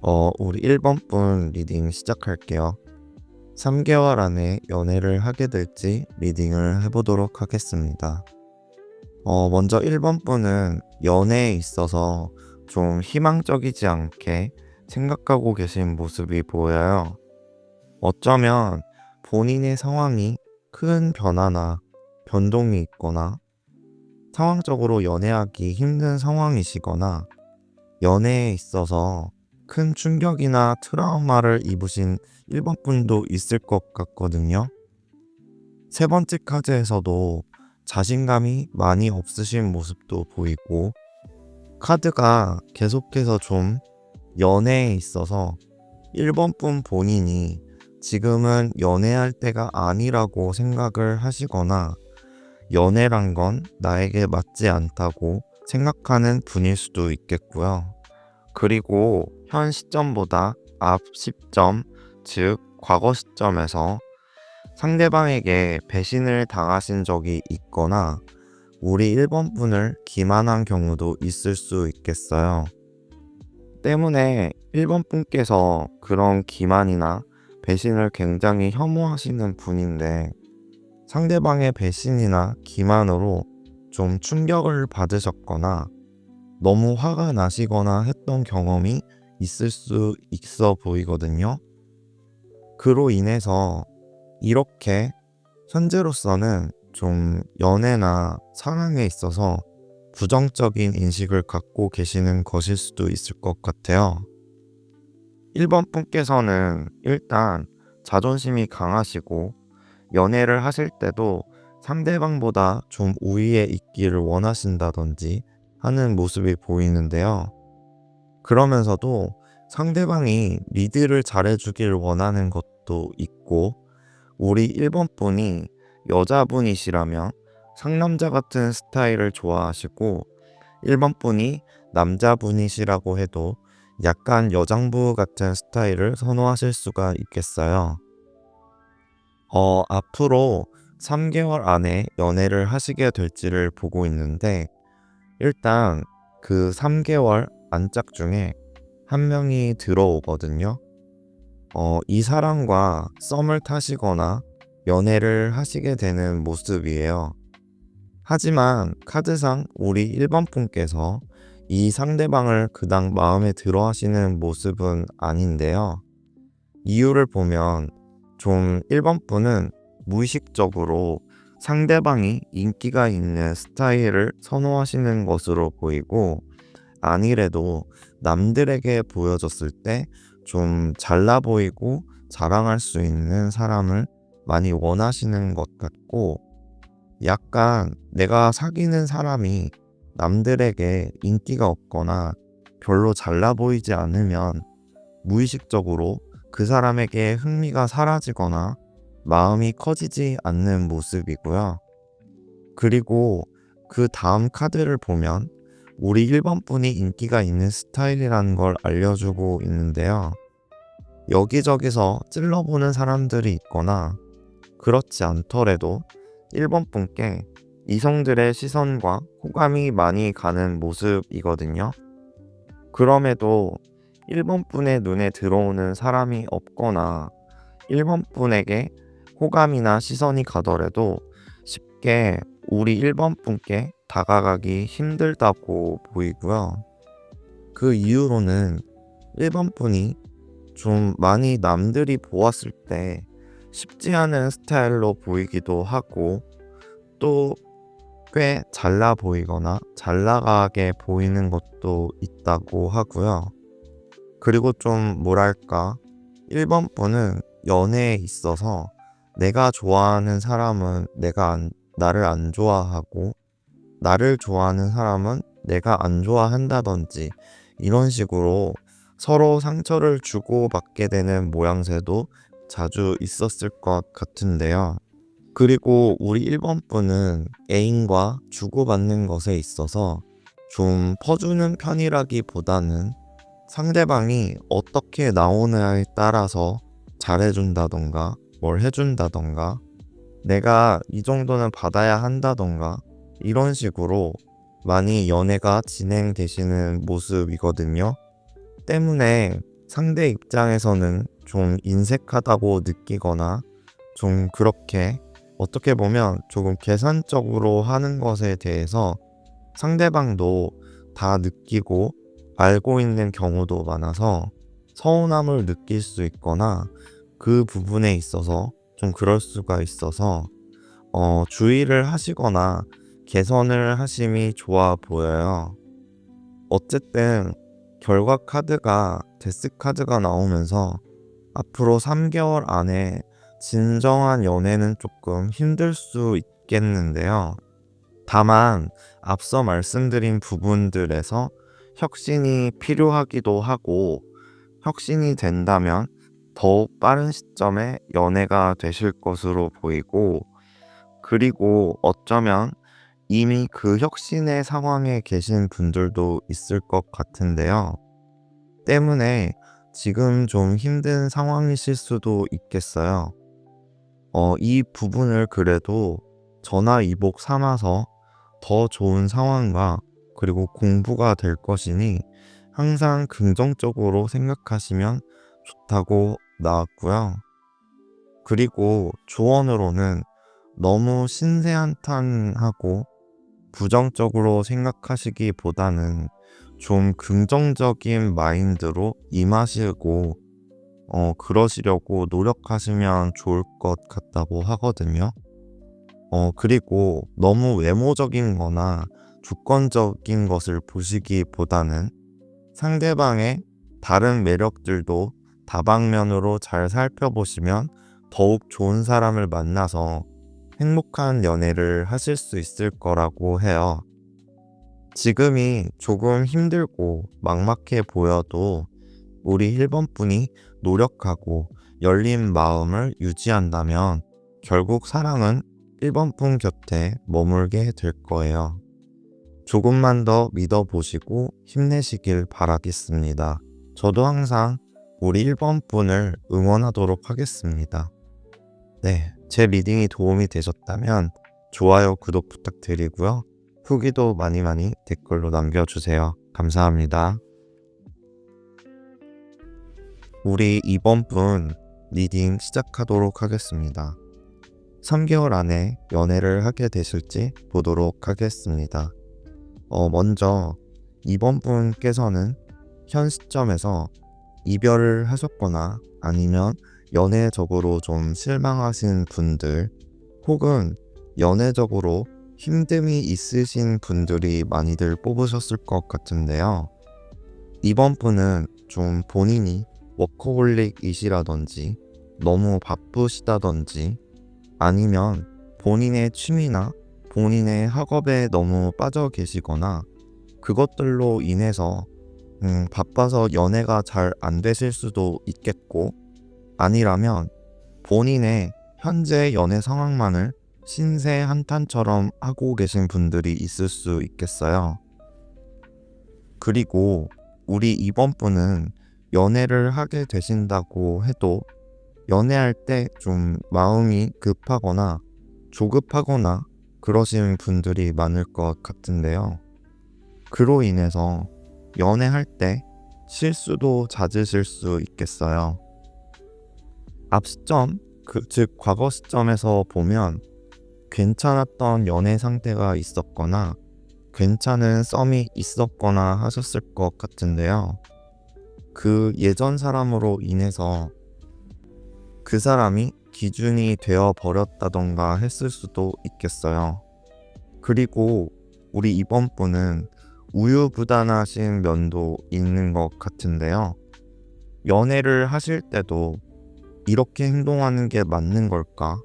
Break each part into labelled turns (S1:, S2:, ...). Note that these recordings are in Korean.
S1: 우리 1번 분 리딩 시작할게요. 3개월 안에 연애를 하게 될지 리딩을 해보도록 하겠습니다. 먼저 1번 분은 연애에 있어서 좀 희망적이지 않게 생각하고 계신 모습이 보여요. 어쩌면 본인의 상황이 큰 변화나 변동이 있거나 상황적으로 연애하기 힘든 상황이시거나 연애에 있어서 큰 충격이나 트라우마를 입으신 1번 분도 있을 것 같거든요. 세 번째 카드에서도 자신감이 많이 없으신 모습도 보이고, 카드가 계속해서 좀 연애에 있어서 1번 분 본인이 지금은 연애할 때가 아니라고 생각을 하시거나 연애란 건 나에게 맞지 않다고 생각하는 분일 수도 있겠고요. 그리고 현 시점보다 앞 시점, 즉 과거 시점에서 상대방에게 배신을 당하신 적이 있거나 우리 1번 분을 기만한 경우도 있을 수 있겠어요. 때문에 1번 분께서 그런 기만이나 배신을 굉장히 혐오하시는 분인데, 상대방의 배신이나 기만으로 좀 충격을 받으셨거나 너무 화가 나시거나 했던 경험이 있을 수 있어 보이거든요. 그로 인해서 이렇게 현재로서는 좀 연애나 사랑에 있어서 부정적인 인식을 갖고 계시는 것일 수도 있을 것 같아요. 1번 분께서는 일단 자존심이 강하시고 연애를 하실 때도 상대방보다 좀 우위에 있기를 원하신다든지 하는 모습이 보이는데요. 그러면서도 상대방이 리드를 잘해주길 원하는 것도 있고, 우리 1번 분이 여자분이시라면 상남자 같은 스타일을 좋아하시고, 1번 분이 남자분이시라고 해도 약간 여장부 같은 스타일을 선호하실 수가 있겠어요. 앞으로 3개월 안에 연애를 하시게 될지를 보고 있는데, 일단 그 3개월 안짝 중에 한 명이 들어오거든요. 이 사람과 썸을 타시거나 연애를 하시게 되는 모습이에요. 하지만 카드상 우리 1번 분께서 이 상대방을 그닥 마음에 들어 하시는 모습은 아닌데요. 이유를 보면 좀 1번 분은 무의식적으로 상대방이 인기가 있는 스타일을 선호하시는 것으로 보이고, 아니래도 남들에게 보여졌을 때 좀 잘나 보이고 자랑할 수 있는 사람을 많이 원하시는 것 같고, 약간 내가 사귀는 사람이 남들에게 인기가 없거나 별로 잘나 보이지 않으면 무의식적으로 그 사람에게 흥미가 사라지거나 마음이 커지지 않는 모습이고요. 그리고 그 다음 카드를 보면 우리 1번 분이 인기가 있는 스타일이라는 걸 알려주고 있는데요. 여기저기서 찔러보는 사람들이 있거나 그렇지 않더라도 1번 분께 이성들의 시선과 호감이 많이 가는 모습이거든요. 그럼에도 1번 분의 눈에 들어오는 사람이 없거나 1번 분에게 호감이나 시선이 가더라도 쉽게 우리 1번 분께 다가가기 힘들다고 보이고요. 그 이유로는 1번 분이 좀 많이 남들이 보았을 때 쉽지 않은 스타일로 보이기도 하고, 또 꽤 잘나 보이거나 잘 나가게 보이는 것도 있다고 하고요. 그리고 좀 뭐랄까, 1번 분은 연애에 있어서 내가 좋아하는 사람은 나를 안 좋아하고, 나를 좋아하는 사람은 내가 안 좋아한다든지 이런 식으로 서로 상처를 주고받게 되는 모양새도 자주 있었을 것 같은데요. 그리고 우리 1번 분은 애인과 주고받는 것에 있어서 좀 퍼주는 편이라기보다는 상대방이 어떻게 나오느냐에 따라서 잘해준다던가 뭘 해준다던가 내가 이 정도는 받아야 한다던가 이런 식으로 많이 연애가 진행되시는 모습이거든요. 때문에 상대 입장에서는 좀 인색하다고 느끼거나 좀 그렇게 어떻게 보면 조금 계산적으로 하는 것에 대해서 상대방도 다 느끼고 알고 있는 경우도 많아서 서운함을 느낄 수 있거나 그 부분에 있어서 좀 그럴 수가 있어서 주의를 하시거나 개선을 하심이 좋아 보여요. 어쨌든 결과 카드가 데스 카드가 나오면서 앞으로 3개월 안에 진정한 연애는 조금 힘들 수 있겠는데요. 다만 앞서 말씀드린 부분들에서 혁신이 필요하기도 하고 혁신이 된다면 더욱 빠른 시점에 연애가 되실 것으로 보이고 그리고 어쩌면 이미 그 혁신의 상황에 계신 분들도 있을 것 같은데요. 때문에 지금 좀 힘든 상황이실 수도 있겠어요. 이 부분을 그래도 전화위복 삼아서 더 좋은 상황과 그리고 공부가 될 것이니 항상 긍정적으로 생각하시면 좋다고 나왔고요. 그리고 조언으로는 너무 신세한탄하고 부정적으로 생각하시기보다는 좀 긍정적인 마인드로 임하시고 그러시려고 노력하시면 좋을 것 같다고 하거든요. 그리고 너무 외모적인 거나 주권적인 것을 보시기보다는 상대방의 다른 매력들도 다방면으로 잘 살펴보시면 더욱 좋은 사람을 만나서 행복한 연애를 하실 수 있을 거라고 해요. 지금이 조금 힘들고 막막해 보여도 우리 1번 분이 노력하고 열린 마음을 유지한다면 결국 사랑은 1번 분 곁에 머물게 될 거예요. 조금만 더 믿어보시고 힘내시길 바라겠습니다. 저도 항상 우리 1번 분을 응원하도록 하겠습니다. 네, 제 리딩이 도움이 되셨다면 좋아요, 구독 부탁드리고요. 후기도 많이 댓글로 남겨주세요. 감사합니다. 우리 2번 분 리딩 시작하도록 하겠습니다. 3개월 안에 연애를 하게 되실지 보도록 하겠습니다. 먼저 2번 분께서는 현 시점에서 이별을 하셨거나 아니면 연애적으로 좀 실망하신 분들 혹은 연애적으로 힘듦이 있으신 분들이 많이들 뽑으셨을 것 같은데요. 이번 분은 좀 본인이 워커홀릭이시라든지 너무 바쁘시다든지 아니면 본인의 취미나 본인의 학업에 너무 빠져 계시거나 그것들로 인해서 바빠서 연애가 잘 안 되실 수도 있겠고 아니라면 본인의 현재 연애 상황만을 신세 한탄처럼 하고 계신 분들이 있을 수 있겠어요. 그리고 우리 이번 분은 연애를 하게 되신다고 해도 연애할 때 좀 마음이 급하거나 조급하거나 그러신 분들이 많을 것 같은데요. 그로 인해서 연애할 때 실수도 잦으실 수 있겠어요. 앞 시점, 즉 과거 시점에서 보면 괜찮았던 연애 상태가 있었거나 괜찮은 썸이 있었거나 하셨을 것 같은데요. 그 예전 사람으로 인해서 그 사람이 기준이 되어 버렸다던가 했을 수도 있겠어요. 그리고 우리 이번 분은 우유부단하신 면도 있는 것 같은데요. 연애를 하실 때도 이렇게 행동하는 게 맞는 걸까?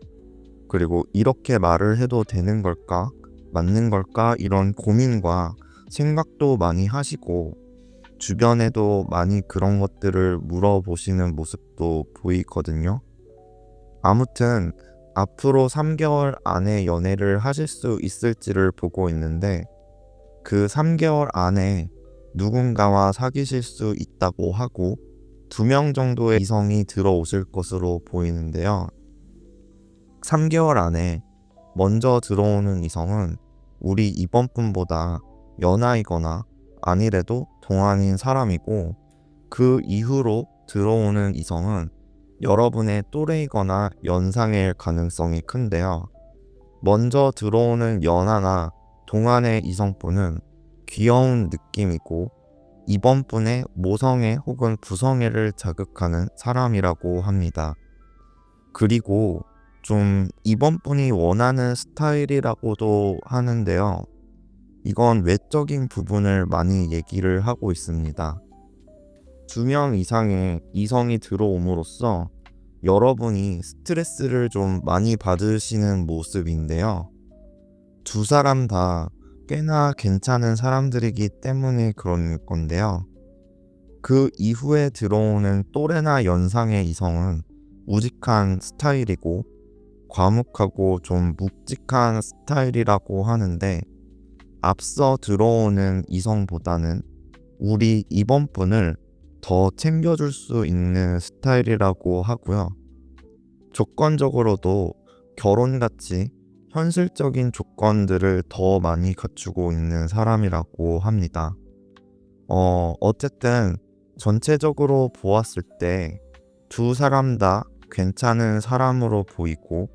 S1: 그리고 이렇게 말을 해도 되는 걸까? 맞는 걸까? 이런 고민과 생각도 많이 하시고 주변에도 많이 그런 것들을 물어보시는 모습도 보이거든요. 아무튼 앞으로 3개월 안에 연애를 하실 수 있을지를 보고 있는데 그 3개월 안에 누군가와 사귀실 수 있다고 하고 2명 정도의 이성이 들어오실 것으로 보이는데요. 3개월 안에 먼저 들어오는 이성은 우리 이번 분보다 연하이거나 아니래도 동안인 사람이고 그 이후로 들어오는 이성은 여러분의 또래이거나 연상일 가능성이 큰데요. 먼저 들어오는 연하나 동안의 이성분은 귀여운 느낌이고 이번 분의 모성애 혹은 부성애를 자극하는 사람이라고 합니다. 그리고 좀 이번 분이 원하는 스타일이라고도 하는데요. 이건 외적인 부분을 많이 얘기를 하고 있습니다. 2명 이상의 이성이 들어옴으로써 여러분이 스트레스를 좀 많이 받으시는 모습인데요. 2사람 다 꽤나 괜찮은 사람들이기 때문에 그런 건데요. 그 이후에 들어오는 또래나 연상의 이성은 우직한 스타일이고 과묵하고 좀 묵직한 스타일이라고 하는데 앞서 들어오는 이성보다는 우리 이번 분을 더 챙겨줄 수 있는 스타일이라고 하고요. 조건적으로도 결혼같이 현실적인 조건들을 더 많이 갖추고 있는 사람이라고 합니다. 어쨌든 전체적으로 보았을 때 2사람 다 괜찮은 사람으로 보이고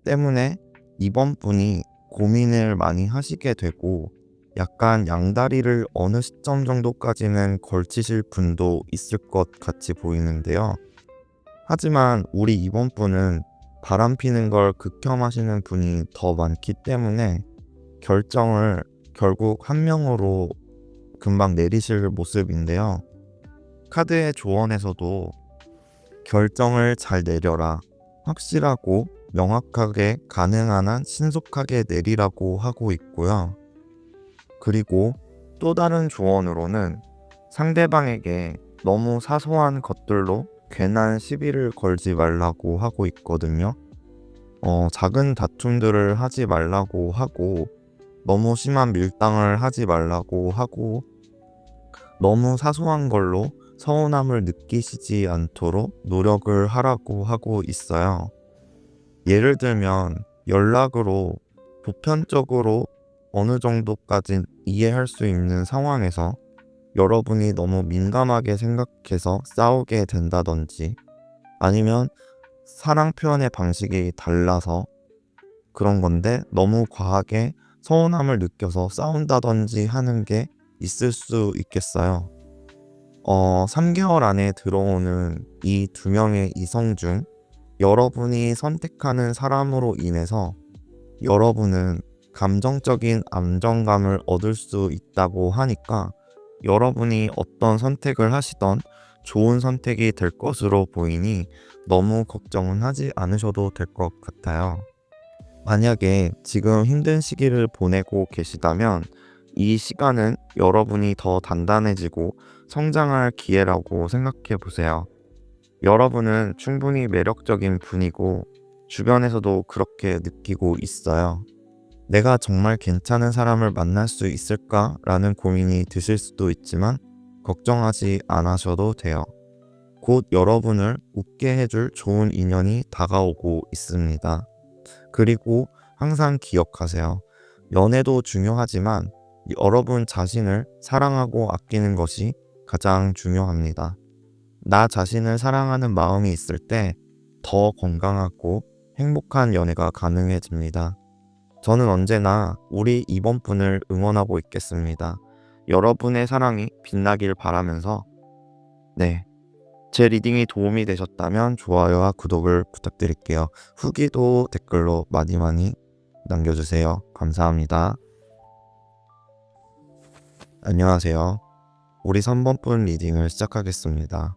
S1: 때문에 이번 분이 고민을 많이 하시게 되고 약간 양다리를 어느 시점 정도까지는 걸치실 분도 있을 것 같이 보이는데요. 하지만 우리 이번 분은 바람 피는 걸 극혐하시는 분이 더 많기 때문에 결정을 결국 한 명으로 금방 내리실 모습인데요. 카드의 조언에서도 결정을 잘 내려라, 확실하고 명확하게 가능한 한 신속하게 내리라고 하고 있고요. 그리고 또 다른 조언으로는 상대방에게 너무 사소한 것들로 괜한 시비를 걸지 말라고 하고 있거든요. 작은 다툼들을 하지 말라고 하고 너무 심한 밀당을 하지 말라고 하고 너무 사소한 걸로 서운함을 느끼시지 않도록 노력을 하라고 하고 있어요. 예를 들면 연락으로 보편적으로 어느 정도까지 이해할 수 있는 상황에서 여러분이 너무 민감하게 생각해서 싸우게 된다든지 아니면 사랑 표현의 방식이 달라서 그런 건데 너무 과하게 서운함을 느껴서 싸운다든지 하는 게 있을 수 있겠어요. 3개월 안에 들어오는 이 2명의 이성 중 여러분이 선택하는 사람으로 인해서 여러분은 감정적인 안정감을 얻을 수 있다고 하니까 여러분이 어떤 선택을 하시던 좋은 선택이 될 것으로 보이니 너무 걱정은 하지 않으셔도 될 것 같아요. 만약에 지금 힘든 시기를 보내고 계시다면 이 시간은 여러분이 더 단단해지고 성장할 기회라고 생각해 보세요. 여러분은 충분히 매력적인 분이고 주변에서도 그렇게 느끼고 있어요. 내가 정말 괜찮은 사람을 만날 수 있을까라는 고민이 드실 수도 있지만 걱정하지 않으셔도 돼요. 곧 여러분을 웃게 해줄 좋은 인연이 다가오고 있습니다. 그리고 항상 기억하세요. 연애도 중요하지만 여러분 자신을 사랑하고 아끼는 것이 가장 중요합니다. 나 자신을 사랑하는 마음이 있을 때 더 건강하고 행복한 연애가 가능해집니다. 저는 언제나 우리 이번 분을 응원하고 있겠습니다. 여러분의 사랑이 빛나길 바라면서 제 리딩이 도움이 되셨다면 좋아요와 구독을 부탁드릴게요. 후기도 댓글로 많이 남겨주세요. 감사합니다. 안녕하세요. 우리 3번분 리딩을 시작하겠습니다.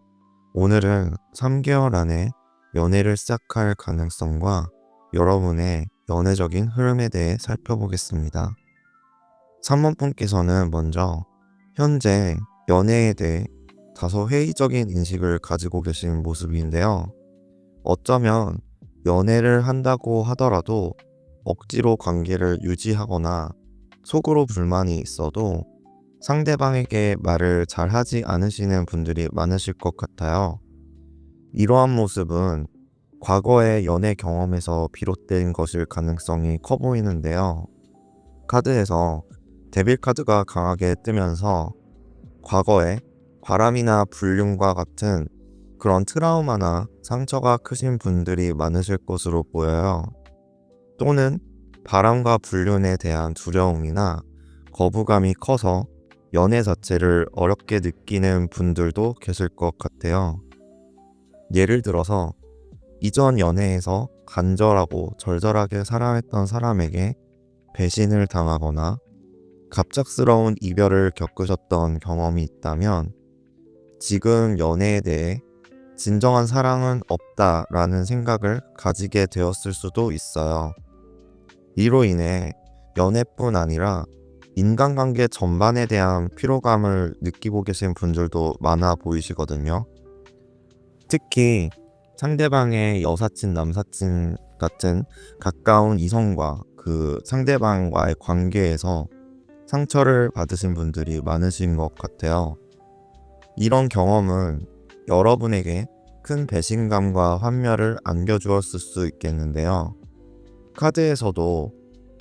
S1: 오늘은 3개월 안에 연애를 시작할 가능성과 여러분의 연애적인 흐름에 대해 살펴보겠습니다. 3번분께서는 먼저 현재 연애에 대해 다소 회의적인 인식을 가지고 계신 모습인데요. 어쩌면 연애를 한다고 하더라도 억지로 관계를 유지하거나 속으로 불만이 있어도 상대방에게 말을 잘 하지 않으시는 분들이 많으실 것 같아요. 이러한 모습은 과거의 연애 경험에서 비롯된 것일 가능성이 커 보이는데요. 카드에서 데빌 카드가 강하게 뜨면서 과거에 바람이나 불륜과 같은 그런 트라우마나 상처가 크신 분들이 많으실 것으로 보여요. 또는 바람과 불륜에 대한 두려움이나 거부감이 커서 연애 자체를 어렵게 느끼는 분들도 계실 것 같아요. 예를 들어서 이전 연애에서 간절하고 절절하게 사랑했던 사람에게 배신을 당하거나 갑작스러운 이별을 겪으셨던 경험이 있다면 지금 연애에 대해 진정한 사랑은 없다라는 생각을 가지게 되었을 수도 있어요. 이로 인해 연애뿐 아니라 인간관계 전반에 대한 피로감을 느끼고 계신 분들도 많아 보이시거든요. 특히 상대방의 여사친, 남사친 같은 가까운 이성과 그 상대방과의 관계에서 상처를 받으신 분들이 많으신 것 같아요. 이런 경험은 여러분에게 큰 배신감과 환멸을 안겨주었을 수 있겠는데요. 카드에서도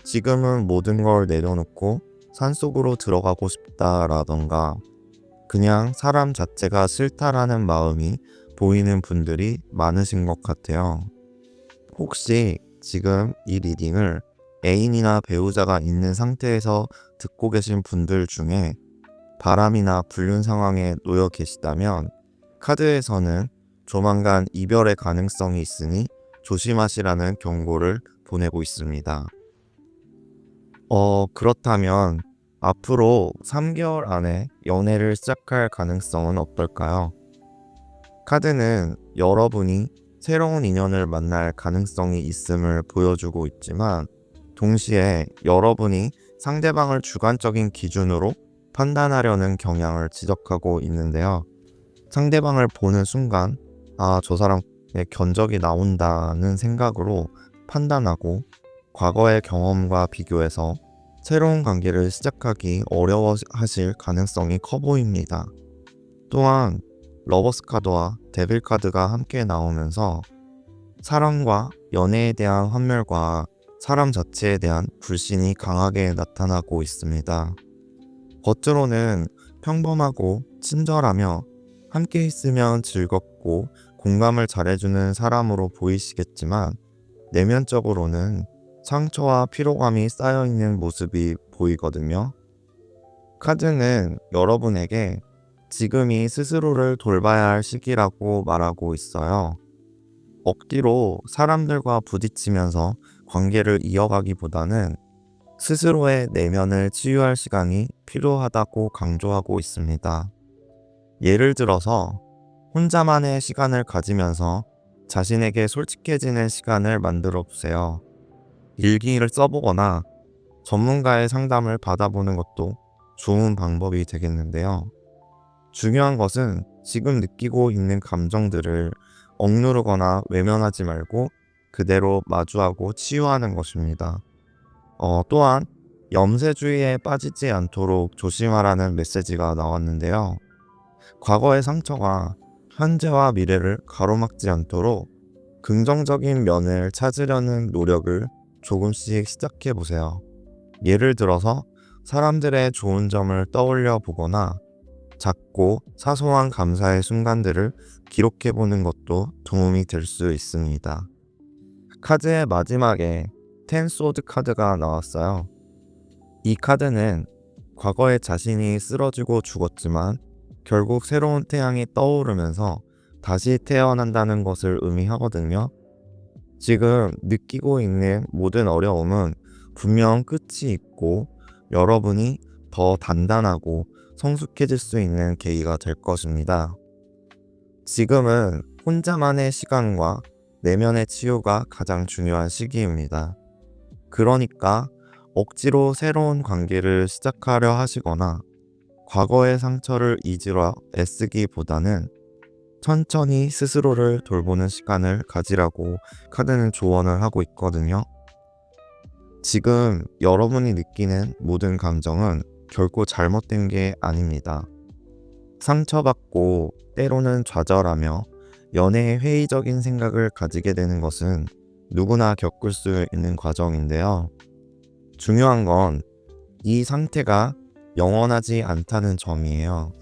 S1: 지금은 모든 걸 내려놓고 산속으로 들어가고 싶다라던가 그냥 사람 자체가 싫다라는 마음이 보이는 분들이 많으신 것 같아요. 혹시 지금 이 리딩을 애인이나 배우자가 있는 상태에서 듣고 계신 분들 중에 바람이나 불륜 상황에 놓여 계시다면 카드에서는 조만간 이별의 가능성이 있으니 조심하시라는 경고를 보내고 있습니다. 그렇다면 앞으로 3개월 안에 연애를 시작할 가능성은 어떨까요? 카드는 여러분이 새로운 인연을 만날 가능성이 있음을 보여주고 있지만 동시에 여러분이 상대방을 주관적인 기준으로 판단하려는 경향을 지적하고 있는데요. 상대방을 보는 순간 저 사람의 견적이 나온다는 생각으로 판단하고 과거의 경험과 비교해서 새로운 관계를 시작하기 어려워하실 가능성이 커 보입니다. 또한 러버스 카드와 데빌 카드가 함께 나오면서 사랑과 연애에 대한 환멸과 사람 자체에 대한 불신이 강하게 나타나고 있습니다. 겉으로는 평범하고 친절하며 함께 있으면 즐겁고 공감을 잘해주는 사람으로 보이시겠지만 내면적으로는 상처와 피로감이 쌓여있는 모습이 보이거든요. 카드는 여러분에게 지금이 스스로를 돌봐야 할 시기라고 말하고 있어요. 억지로 사람들과 부딪히면서 관계를 이어가기보다는 스스로의 내면을 치유할 시간이 필요하다고 강조하고 있습니다. 예를 들어서 혼자만의 시간을 가지면서 자신에게 솔직해지는 시간을 만들어 보세요. 일기를 써보거나 전문가의 상담을 받아보는 것도 좋은 방법이 되겠는데요. 중요한 것은 지금 느끼고 있는 감정들을 억누르거나 외면하지 말고 그대로 마주하고 치유하는 것입니다. 또한 염세주의에 빠지지 않도록 조심하라는 메시지가 나왔는데요. 과거의 상처가 현재와 미래를 가로막지 않도록 긍정적인 면을 찾으려는 노력을 조금씩 시작해 보세요. 예를 들어서 사람들의 좋은 점을 떠올려 보거나 작고 사소한 감사의 순간들을 기록해 보는 것도 도움이 될 수 있습니다. 카드의 마지막에 10 소드 카드가 나왔어요. 이 카드는 과거에 자신이 쓰러지고 죽었지만 결국 새로운 태양이 떠오르면서 다시 태어난다는 것을 의미하거든요. 지금 느끼고 있는 모든 어려움은 분명 끝이 있고 여러분이 더 단단하고 성숙해질 수 있는 계기가 될 것입니다. 지금은 혼자만의 시간과 내면의 치유가 가장 중요한 시기입니다. 그러니까 억지로 새로운 관계를 시작하려 하시거나 과거의 상처를 잊으려 애쓰기보다는 천천히 스스로를 돌보는 시간을 가지라고 카드는 조언을 하고 있거든요. 지금 여러분이 느끼는 모든 감정은 결코 잘못된 게 아닙니다. 상처받고 때로는 좌절하며 연애에 회의적인 생각을 가지게 되는 것은 누구나 겪을 수 있는 과정인데요. 중요한 건 이 상태가 영원하지 않다는 점이에요.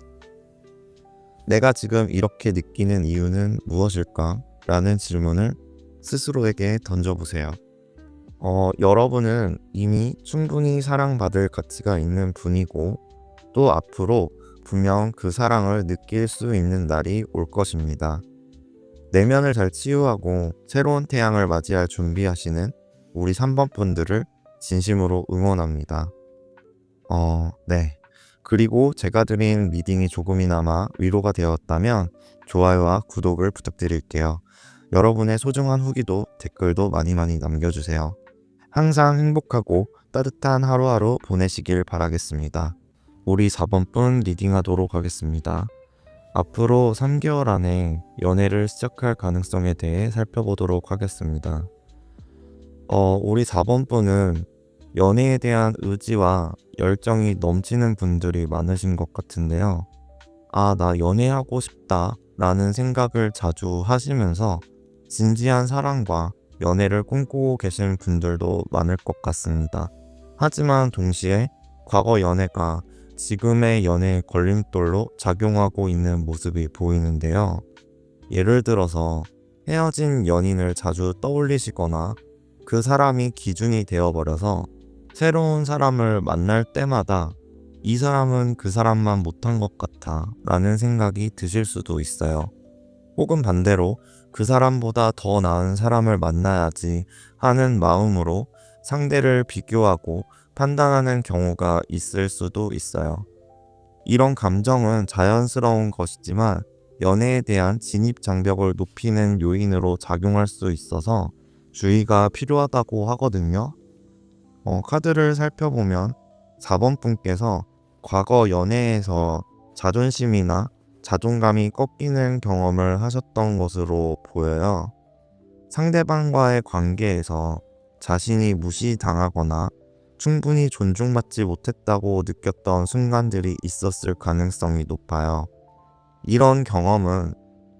S1: 내가 지금 이렇게 느끼는 이유는 무엇일까? 라는 질문을 스스로에게 던져보세요. 여러분은 이미 충분히 사랑받을 가치가 있는 분이고, 또 앞으로 분명 그 사랑을 느낄 수 있는 날이 올 것입니다. 내면을 잘 치유하고 새로운 태양을 맞이할 준비하시는 우리 3번 분들을 진심으로 응원합니다. 네. 그리고 제가 드린 리딩이 조금이나마 위로가 되었다면 좋아요와 구독을 부탁드릴게요. 여러분의 소중한 후기도 댓글도 많이 남겨주세요. 항상 행복하고 따뜻한 하루하루 보내시길 바라겠습니다. 우리 4번 분 리딩하도록 하겠습니다. 앞으로 3개월 안에 연애를 시작할 가능성에 대해 살펴보도록 하겠습니다. 우리 4번 분은 연애에 대한 의지와 열정이 넘치는 분들이 많으신 것 같은데요. 나 연애하고 싶다 라는 생각을 자주 하시면서 진지한 사랑과 연애를 꿈꾸고 계신 분들도 많을 것 같습니다. 하지만 동시에 과거 연애가 지금의 연애의 걸림돌로 작용하고 있는 모습이 보이는데요. 예를 들어서 헤어진 연인을 자주 떠올리시거나 그 사람이 기준이 되어버려서 새로운 사람을 만날 때마다 이 사람은 그 사람만 못한 것 같아 라는 생각이 드실 수도 있어요. 혹은 반대로 그 사람보다 더 나은 사람을 만나야지 하는 마음으로 상대를 비교하고 판단하는 경우가 있을 수도 있어요. 이런 감정은 자연스러운 것이지만 연애에 대한 진입 장벽을 높이는 요인으로 작용할 수 있어서 주의가 필요하다고 하거든요. 카드를 살펴보면 4번 분께서 과거 연애에서 자존심이나 자존감이 꺾이는 경험을 하셨던 것으로 보여요. 상대방과의 관계에서 자신이 무시당하거나 충분히 존중받지 못했다고 느꼈던 순간들이 있었을 가능성이 높아요. 이런 경험은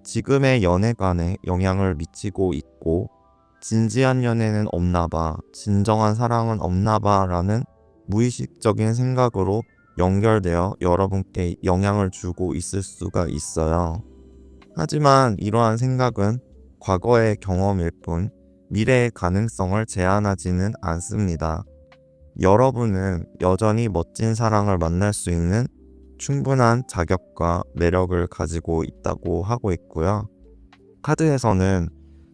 S1: 지금의 연애관에 영향을 미치고 있고, 진지한 연애는 없나봐, 진정한 사랑은 없나봐 라는 무의식적인 생각으로 연결되어 여러분께 영향을 주고 있을 수가 있어요. 하지만 이러한 생각은 과거의 경험일 뿐 미래의 가능성을 제한하지는 않습니다. 여러분은 여전히 멋진 사랑을 만날 수 있는 충분한 자격과 매력을 가지고 있다고 하고 있고요. 카드에서는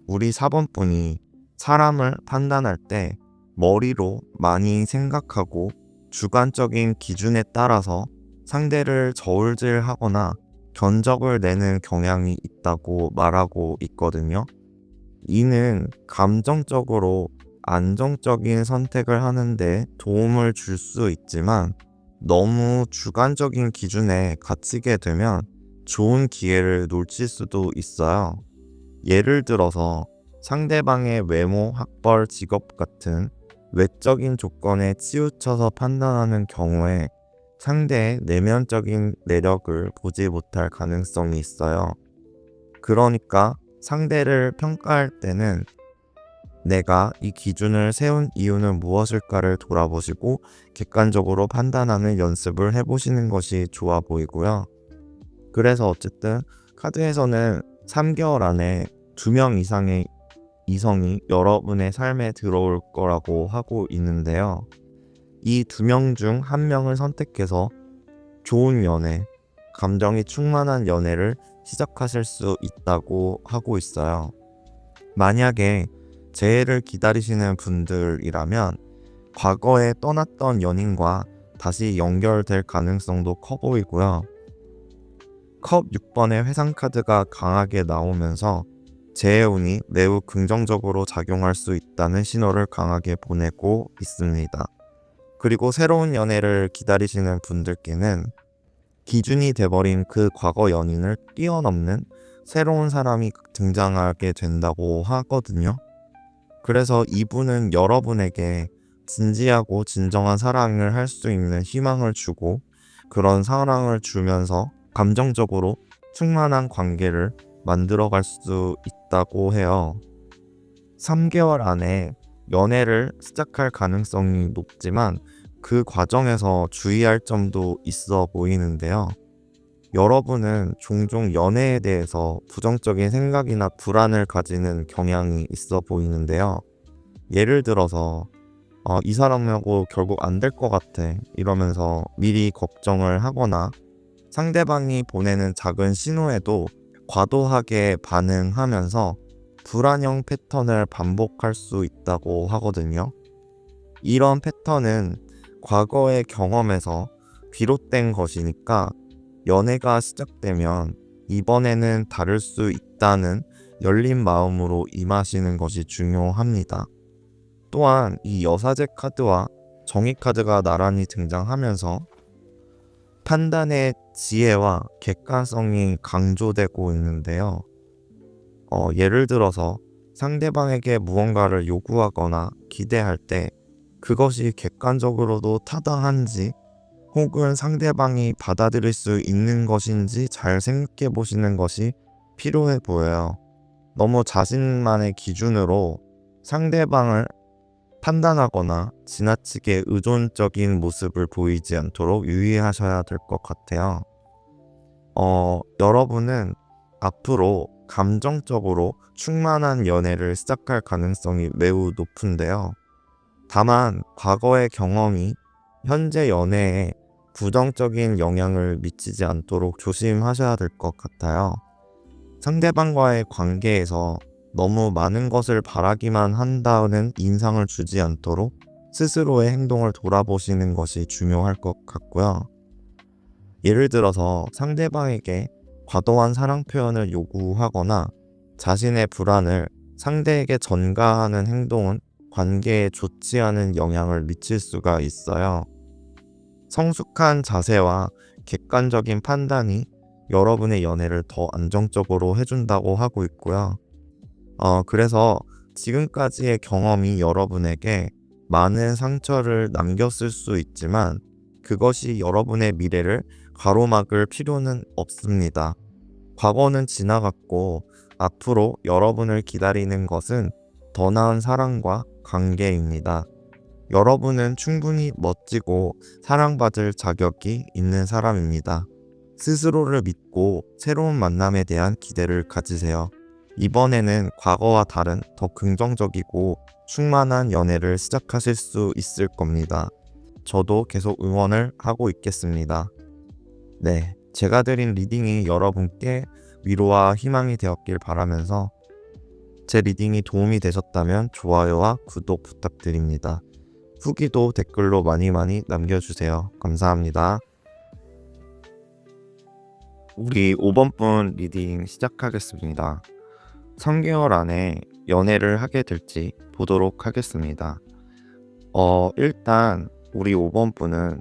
S1: 우리 4번 분이 사람을 판단할 때 머리로 많이 생각하고 주관적인 기준에 따라서 상대를 저울질하거나 견적을 내는 경향이 있다고 말하고 있거든요. 이는 감정적으로 안정적인 선택을 하는데 도움을 줄 수 있지만, 너무 주관적인 기준에 갇히게 되면 좋은 기회를 놓칠 수도 있어요. 예를 들어서 상대방의 외모, 학벌, 직업 같은 외적인 조건에 치우쳐서 판단하는 경우에 상대의 내면적인 매력을 보지 못할 가능성이 있어요. 그러니까 상대를 평가할 때는 내가 이 기준을 세운 이유는 무엇일까를 돌아보시고 객관적으로 판단하는 연습을 해보시는 것이 좋아 보이고요. 그래서 어쨌든 카드에서는 3개월 안에 2명 이상의 이성이 여러분의 삶에 들어올 거라고 하고 있는데요. 이 2명 중 1명을 선택해서 좋은 연애, 감정이 충만한 연애를 시작하실 수 있다고 하고 있어요. 만약에 재회를 기다리시는 분들이라면 과거에 떠났던 연인과 다시 연결될 가능성도 커 보이고요. 컵 6번의 회상카드가 강하게 나오면서 재해운이 매우 긍정적으로 작용할 수 있다는 신호를 강하게 보내고 있습니다. 그리고 새로운 연애를 기다리시는 분들께는 기준이 돼버린 그 과거 연인을 뛰어넘는 새로운 사람이 등장하게 된다고 하거든요. 그래서 이분은 여러분에게 진지하고 진정한 사랑을 할 수 있는 희망을 주고, 그런 사랑을 주면서 감정적으로 충만한 관계를 만들어갈 수 있다고 해요. 3개월 안에 연애를 시작할 가능성이 높지만 그 과정에서 주의할 점도 있어 보이는데요. 여러분은 종종 연애에 대해서 부정적인 생각이나 불안을 가지는 경향이 있어 보이는데요. 예를 들어서 이 사람하고 결국 안 될 것 같아 이러면서 미리 걱정을 하거나 상대방이 보내는 작은 신호에도 과도하게 반응하면서 불안형 패턴을 반복할 수 있다고 하거든요. 이런 패턴은 과거의 경험에서 비롯된 것이니까 연애가 시작되면 이번에는 다를 수 있다는 열린 마음으로 임하시는 것이 중요합니다. 또한 이 여사제 카드와 정의 카드가 나란히 등장하면서 판단의 지혜와 객관성이 강조되고 있는데요. 예를 들어서 상대방에게 무언가를 요구하거나 기대할 때 그것이 객관적으로도 타당한지 혹은 상대방이 받아들일 수 있는 것인지 잘 생각해 보시는 것이 필요해 보여요. 너무 자신만의 기준으로 상대방을 판단하거나 지나치게 의존적인 모습을 보이지 않도록 유의하셔야 될 것 같아요. 여러분은 앞으로 감정적으로 충만한 연애를 시작할 가능성이 매우 높은데요. 다만 과거의 경험이 현재 연애에 부정적인 영향을 미치지 않도록 조심하셔야 될 것 같아요. 상대방과의 관계에서 너무 많은 것을 바라기만 한다는 인상을 주지 않도록 스스로의 행동을 돌아보시는 것이 중요할 것 같고요. 예를 들어서 상대방에게 과도한 사랑 표현을 요구하거나 자신의 불안을 상대에게 전가하는 행동은 관계에 좋지 않은 영향을 미칠 수가 있어요. 성숙한 자세와 객관적인 판단이 여러분의 연애를 더 안정적으로 해준다고 하고 있고요. 그래서 지금까지의 경험이 여러분에게 많은 상처를 남겼을 수 있지만 그것이 여러분의 미래를 가로막을 필요는 없습니다. 과거는 지나갔고 앞으로 여러분을 기다리는 것은 더 나은 사랑과 관계입니다. 여러분은 충분히 멋지고 사랑받을 자격이 있는 사람입니다. 스스로를 믿고 새로운 만남에 대한 기대를 가지세요. 이번에는 과거와 다른 더 긍정적이고 충만한 연애를 시작하실 수 있을 겁니다. 저도 계속 응원을 하고 있겠습니다. 네, 제가 드린 리딩이 여러분께 위로와 희망이 되었길 바라면서 제 리딩이 도움이 되셨다면 좋아요와 구독 부탁드립니다. 후기도 댓글로 많이 남겨주세요. 감사합니다. 우리 5번 분 리딩 시작하겠습니다. 3개월 안에 연애를 하게 될지 보도록 하겠습니다. 일단 우리 5번 분은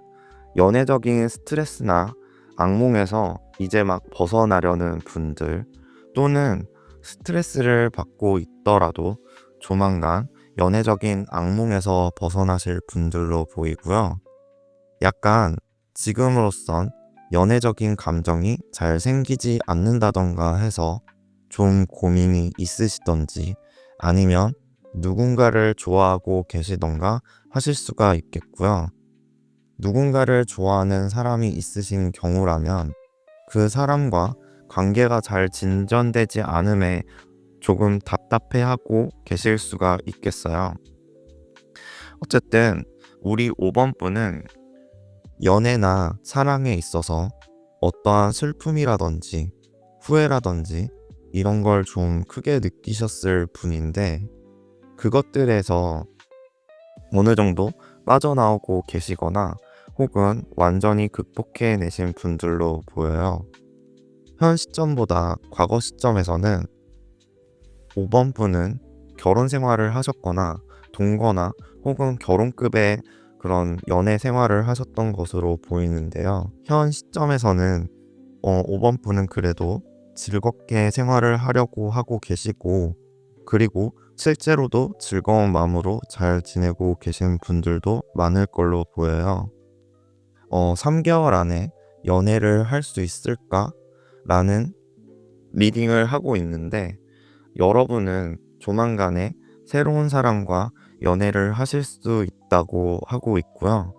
S1: 연애적인 스트레스나 악몽에서 이제 막 벗어나려는 분들 또는 스트레스를 받고 있더라도 조만간 연애적인 악몽에서 벗어나실 분들로 보이고요. 약간 지금으로선 연애적인 감정이 잘 생기지 않는다던가 해서 좀 고민이 있으시던지 아니면 누군가를 좋아하고 계시던가 하실 수가 있겠고요. 누군가를 좋아하는 사람이 있으신 경우라면 그 사람과 관계가 잘 진전되지 않음에 조금 답답해하고 계실 수가 있겠어요. 어쨌든 우리 5번 분은 연애나 사랑에 있어서 어떠한 슬픔이라든지 후회라든지 이런 걸 좀 크게 느끼셨을 분인데 그것들에서 어느 정도 빠져나오고 계시거나 혹은 완전히 극복해내신 분들로 보여요. 현 시점보다 과거 시점에서는 5번 분은 결혼 생활을 하셨거나 동거나 혹은 결혼급의 그런 연애 생활을 하셨던 것으로 보이는데요. 현 시점에서는 5번 분은 그래도 즐겁게 생활을 하려고 하고 계시고 그리고 실제로도 즐거운 마음으로 잘 지내고 계신 분들도 많을 걸로 보여요. 3개월 안에 연애를 할 수 있을까? 라는 리딩을 하고 있는데 여러분은 조만간에 새로운 사람과 연애를 하실 수 있다고 하고 있고요.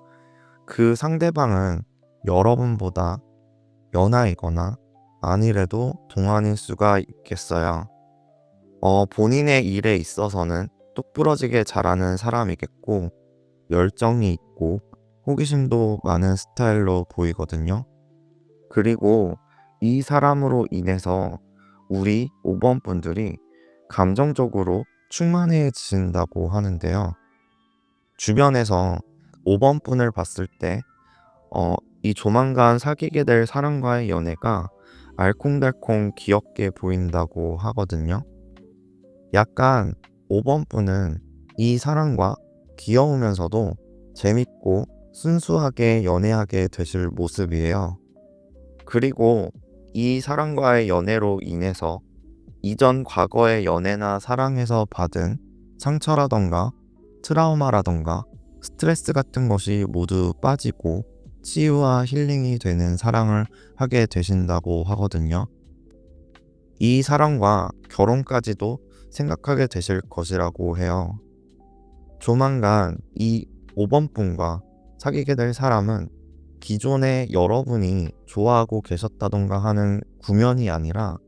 S1: 그 상대방은 여러분보다 연하이거나 아니래도 동안일 수가 있겠어요. 본인의 일에 있어서는 똑부러지게 잘하는 사람이겠고, 열정이 있고 호기심도 많은 스타일로 보이거든요. 그리고 이 사람으로 인해서 우리 5번 분들이 감정적으로 충만해진다고 하는데요. 주변에서 5번 분을 봤을 때, 이 조만간 사귀게 될 사람과의 연애가 알콩달콩 귀엽게 보인다고 하거든요. 약간 5번 분은 이 사람과 귀여우면서도 재밌고 순수하게 연애하게 되실 모습이에요. 그리고 이 사람과의 연애로 인해서 이전 과거의 연애나 사랑에서 받은 상처라던가 트라우마라던가 스트레스 같은 것이 모두 빠지고 치유와 힐링이 되는 사랑을 하게 되신다고 하거든요. 이 사람과 결혼까지도 생각하게 되실 것이라고 해요. 조만간 이 5번 분과 사귀게 될 사람은 기존에 여러분이 좋아하고 계셨다던가 하는 구면이 아니라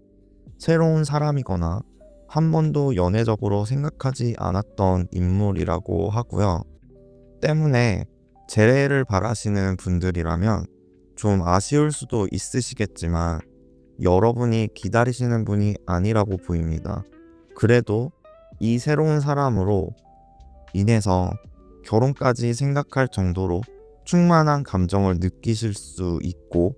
S1: 새로운 사람이거나 한 번도 연애적으로 생각하지 않았던 인물이라고 하고요. 때문에 재회를 바라시는 분들이라면 좀 아쉬울 수도 있으시겠지만 여러분이 기다리시는 분이 아니라고 보입니다. 그래도 이 새로운 사람으로 인해서 결혼까지 생각할 정도로 충만한 감정을 느끼실 수 있고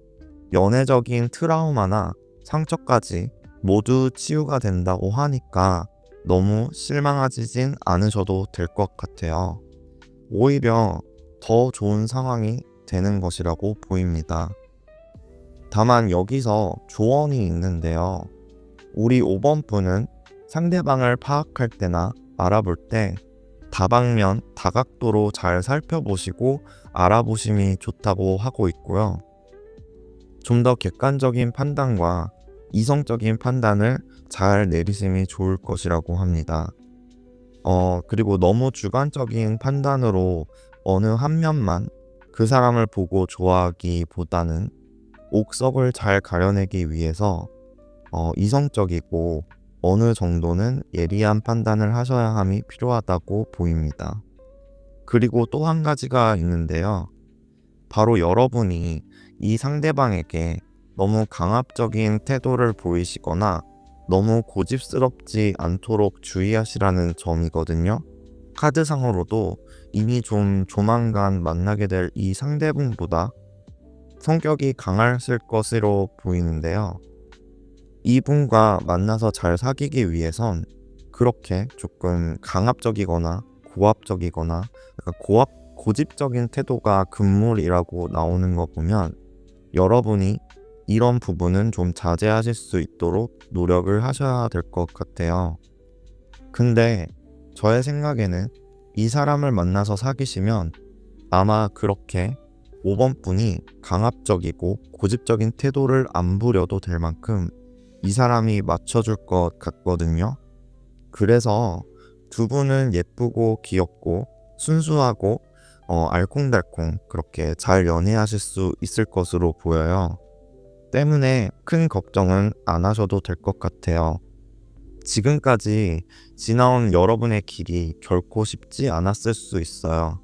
S1: 연애적인 트라우마나 상처까지 모두 치유가 된다고 하니까 너무 실망하시진 않으셔도 될 것 같아요. 오히려 더 좋은 상황이 되는 것이라고 보입니다. 다만 여기서 조언이 있는데요. 우리 5번 분은 상대방을 파악할 때나 알아볼 때 다방면, 다각도로 잘 살펴보시고 알아보심이 좋다고 하고 있고요. 좀 더 객관적인 판단과 이성적인 판단을 잘 내리심이 좋을 것이라고 합니다. 그리고 너무 주관적인 판단으로 어느 한 면만 그 사람을 보고 좋아하기보다는 옥석을 잘 가려내기 위해서 이성적이고 어느 정도는 예리한 판단을 하셔야 함이 필요하다고 보입니다. 그리고 또 한 가지가 있는데요. 바로 여러분이 이 상대방에게 너무 강압적인 태도를 보이시거나 너무 고집스럽지 않도록 주의하시라는 점이거든요. 카드상으로도 이미 좀 조만간 만나게 될 이 상대분보다 성격이 강하실 것으로 보이는데요. 이분과 만나서 잘 사귀기 위해선 그렇게 조금 강압적이거나 고압적이거나 약간 고집적인 태도가 금물이라고 나오는 거 보면 여러분이 이런 부분은 좀 자제하실 수 있도록 노력을 하셔야 될 것 같아요. 근데 저의 생각에는 이 사람을 만나서 사귀시면 아마 그렇게 5번 분이 강압적이고 고집적인 태도를 안 부려도 될 만큼 이 사람이 맞춰줄 것 같거든요. 그래서 두 분은 예쁘고 귀엽고 순수하고 알콩달콩 그렇게 잘 연애하실 수 있을 것으로 보여요. 때문에 큰 걱정은 안 하셔도 될 것 같아요. 지금까지 지나온 여러분의 길이 결코 쉽지 않았을 수 있어요.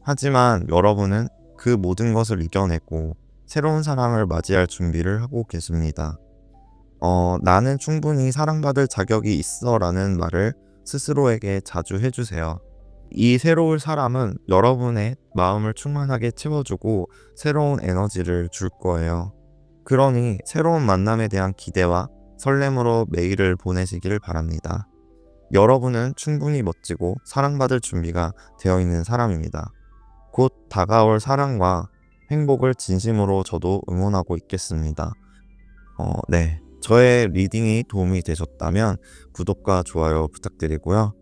S1: 하지만 여러분은 그 모든 것을 이겨내고 새로운 사랑을 맞이할 준비를 하고 계십니다. 나는 충분히 사랑받을 자격이 있어 라는 말을 스스로에게 자주 해주세요. 이 새로운 사람은 여러분의 마음을 충만하게 채워주고 새로운 에너지를 줄 거예요. 그러니 새로운 만남에 대한 기대와 설렘으로 매일을 보내시길 바랍니다. 여러분은 충분히 멋지고 사랑받을 준비가 되어 있는 사람입니다. 곧 다가올 사랑과 행복을 진심으로 저도 응원하고 있겠습니다. 네. 저의 리딩이 도움이 되셨다면 구독과 좋아요 부탁드리고요.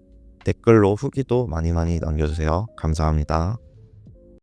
S1: 댓글로 후기도 많이 남겨주세요. 감사합니다.